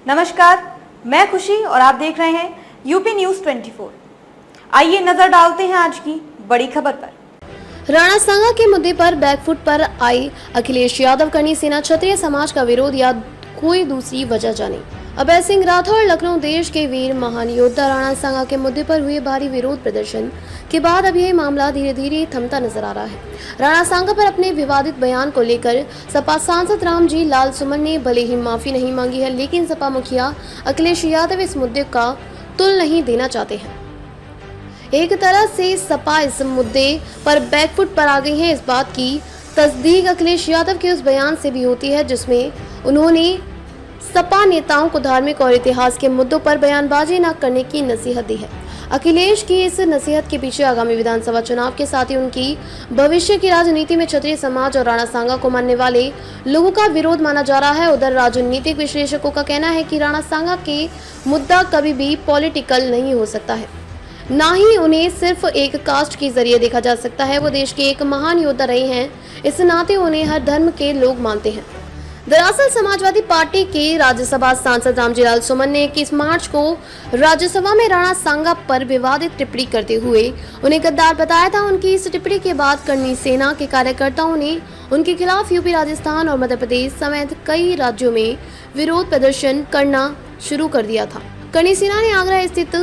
नमस्कार, मैं खुशी और आप देख रहे हैं यूपी न्यूज 24। आइए नजर डालते हैं आज की बड़ी खबर पर। राणा सांगा के मुद्दे पर बैकफुट पर आई अखिलेश यादव, करनी सेना, क्षत्रिय समाज का विरोध या कोई दूसरी वजह जाने। अभय सिंह राठौर, लखनऊ। देश के वीर महान योद्धा राणा सांगा के मुद्दे पर हुए भारी विरोध प्रदर्शन के बाद अब यह मामला धीरे धीरे थमता नजर आ रहा है। राणा सांगा पर अपने विवादित बयान को लेकर सपा सांसद रामजी लाल सुमन ने भले ही माफी नहीं मांगी है, लेकिन सपा मुखिया अखिलेश यादव इस मुद्दे का तुल नहीं देना चाहते हैं। एक तरह से सपा इस मुद्दे पर बैकफुट पर आ गई है। इस बात की तस्दीक अखिलेश यादव के उस बयान से भी होती है जिसमें उन्होंने सपा नेताओं को धार्मिक और इतिहास के मुद्दों पर बयानबाजी न करने की नसीहत दी है। अखिलेश की इस नसीहत के पीछे आगामी विधानसभा चुनाव के साथ ही उनकी भविष्य की राजनीति में क्षत्रिय समाज और राणा सांगा को मानने वाले लोगों का विरोध माना जा रहा है। उधर राजनीतिक विश्लेषकों का कहना है कि राणा सांगा के मुद्दा कभी भी पॉलिटिकल नहीं हो सकता है, ना ही उन्हें सिर्फ एक कास्ट के जरिए देखा जा सकता है। वो देश के एक महान योद्धा रहे हैं, इस नाते उन्हें हर धर्म के लोग मानते हैं। दरअसल समाजवादी पार्टी के राज्यसभा सांसद रामजी लाल सुमन ने 21 मार्च को राज्यसभा में राणा सांगा पर विवादित टिप्पणी करते हुए उन्हें गद्दार बताया था। उनकी इस टिप्पणी के बाद करनी सेना के कार्यकर्ताओं ने उनके खिलाफ यूपी, राजस्थान और मध्य प्रदेश समेत कई राज्यों में विरोध प्रदर्शन करना शुरू कर दिया था। करनी सेना ने आगरा स्थित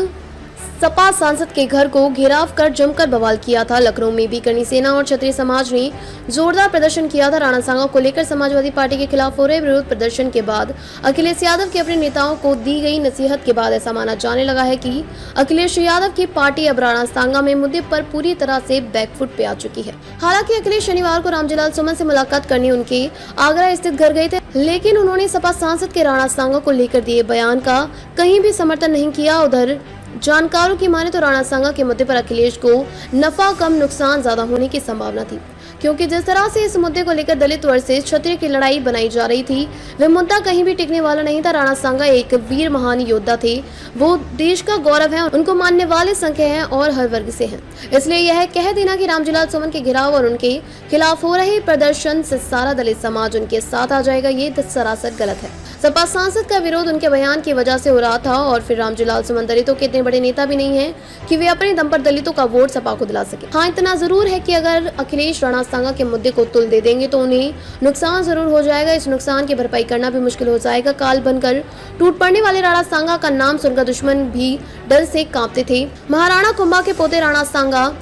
सपा सांसद के घर को घेराव कर जमकर बवाल किया था। लखनऊ में भी करनी सेना और क्षत्रिय समाज ने जोरदार प्रदर्शन किया था। राणा सांगा को लेकर समाजवादी पार्टी के खिलाफ हो रहे विरोध प्रदर्शन के बाद अखिलेश यादव के अपने नेताओं को दी गई नसीहत के बाद ऐसा माना जाने लगा है कि अखिलेश यादव की पार्टी अब राणा सांगा में मुद्दे पर पूरी तरह से बैकफुट पे आ चुकी है। हालांकि अखिलेश शनिवार को रामजी लाल सुमन से मुलाकात करने उनके आगरा स्थित घर गए थे, लेकिन उन्होंने सपा सांसद के राणा सांगा को लेकर दिए बयान का कहीं भी समर्थन नहीं किया। उधर जानकारों की माने तो राणा सांगा के मुद्दे पर अखिलेश को नफा कम नुकसान ज्यादा होने की संभावना थी, क्योंकि जिस तरह से इस मुद्दे को लेकर दलित वर्सेस क्षत्रिय की लड़ाई बनाई जा रही थी, वह मुद्दा कहीं भी टिकने वाला नहीं था। राणा सांगा एक वीर महान योद्धा थे, वो देश का गौरव है, उनको मानने वाले संख्या हैं और हर वर्ग से हैं। इसलिए यह कह देना कि रामजी लाल सुमन के घेराव और उनके खिलाफ हो रहे प्रदर्शन से सारा दलित समाज उनके साथ आ जाएगा, ये सरासर गलत है। सपा सांसद का विरोध उनके बयान की वजह से हो रहा था और फिर रामजी लाल सुमन दलितों के इतने बड़े नेता भी नहीं है कि वे अपने दम पर दलितों का वोट सपा को दिला सके। हाँ, इतना जरूर है कि अगर अखिलेश राणा सांगा के मुद्दे को तुल दे देंगे तो उन्हें नुकसान जरूर हो जाएगा। इस नुकसान की भरपाई करना भी मुश्किल हो जाएगा। काल बनकर टूट पड़ने वाले राणा सांगा का नाम सुनकर दुश्मन भी डर से कांपते थे। महाराणा कुंभा के पोते राणा सांगा,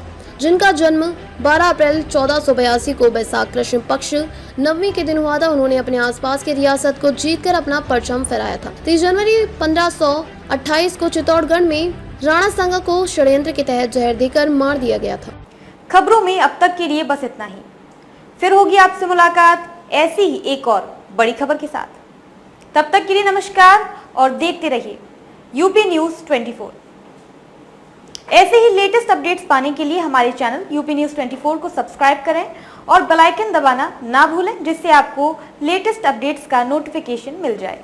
जिनका जन्म 12 अप्रैल 1482 को बैसाख कृष्ण पक्ष नवमी के दिन हुआ था, उन्होंने अपने आसपास की रियासत को जीतकर अपना परचम फहराया था। 30 जनवरी 1528 को चित्तौड़गढ़ में राणा सांगा को षड्यंत्र के तहत जहर देकर मार दिया गया था। खबरों में अब तक के लिए बस इतना ही। फिर होगी आपसे मुलाकात ऐसी ही एक और बड़ी खबर के साथ। तब तक के लिए नमस्कार और देखते रहिए यूपी न्यूज 24। ऐसे ही लेटेस्ट अपडेट्स पाने के लिए हमारे चैनल यूपी न्यूज 24 को सब्सक्राइब करें और बेल आइकन दबाना ना भूलें, जिससे आपको लेटेस्ट अपडेट्स का नोटिफिकेशन मिल जाए।